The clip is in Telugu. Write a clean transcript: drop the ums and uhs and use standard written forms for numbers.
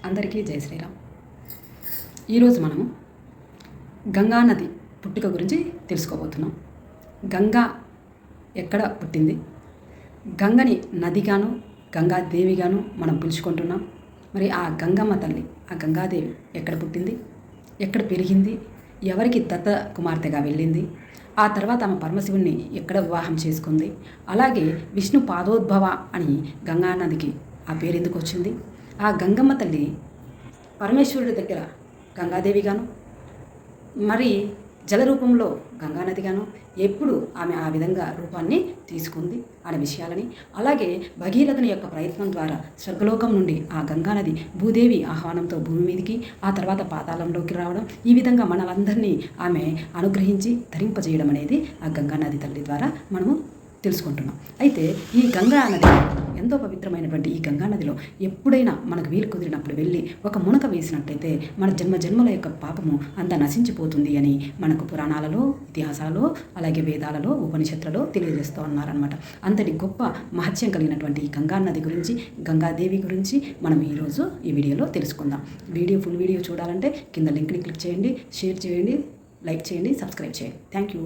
అందరికీ జై శ్రీరామ్. ఈరోజు మనము గంగా నది పుట్టుక గురించి తెలుసుకోబోతున్నాం. గంగా ఎక్కడ పుట్టింది? గంగని నదిగాను గంగాదేవిగాను మనం పిలుచుకుంటున్నాం. మరి ఆ గంగమ్మ తల్లి, ఆ గంగాదేవి ఎక్కడ పుట్టింది, ఎక్కడ పెరిగింది, ఎవరికి దత్త కుమార్తెగా వెళ్ళింది, ఆ తర్వాత ఆమె పరమశివుణ్ణి ఎక్కడ వివాహం చేసుకుంది, అలాగే విష్ణు పాదోద్భవ అని గంగా నదికి ఆ పేరు ఎందుకు వచ్చింది, ఆ గంగమ్మ తల్లి పరమేశ్వరుడి దగ్గర గంగాదేవిగాను మరి జల రూపంలో గంగానదిగాను ఎప్పుడు ఆమె ఆ విధంగా రూపాన్ని తీసుకుంది అనే విషయాలని, అలాగే భగీరథుని యొక్క ప్రయత్నం ద్వారా స్వర్గలోకం నుండి ఆ గంగానది భూదేవి ఆహ్వానంతో భూమి మీదికి, ఆ తర్వాత పాతాళంలోకి రావడం, ఈ విధంగా మనలందరినీ ఆమె అనుగ్రహించి ధరింపజేయడం అనేది ఆ గంగానది తల్లి ద్వారా మనము తెలుసుకుంటున్నాం. అయితే ఈ గంగా నది ఎంతో పవిత్రమైనటువంటి ఈ గంగా నదిలో ఎప్పుడైనా మనకు వీలు కుదిరినప్పుడు వెళ్ళి ఒక మునక వేసినట్టయితే మన జన్మల యొక్క పాపము అంతా నశించిపోతుంది అని మనకు పురాణాలలో, ఇతిహాసాలలో, అలాగే వేదాలలో, ఉపనిషత్తులలో తెలియజేస్తూ ఉన్నారనమాట. అంతటి గొప్ప మహత్యం కలిగినటువంటి ఈ గంగా నది గురించి, గంగాదేవి గురించి మనం ఈరోజు ఈ వీడియోలో తెలుసుకుందాం. ఫుల్ వీడియో చూడాలంటే కింద లింక్ని క్లిక్ చేయండి, షేర్ చేయండి, లైక్ చేయండి, సబ్స్క్రైబ్ చేయండి. Thank you.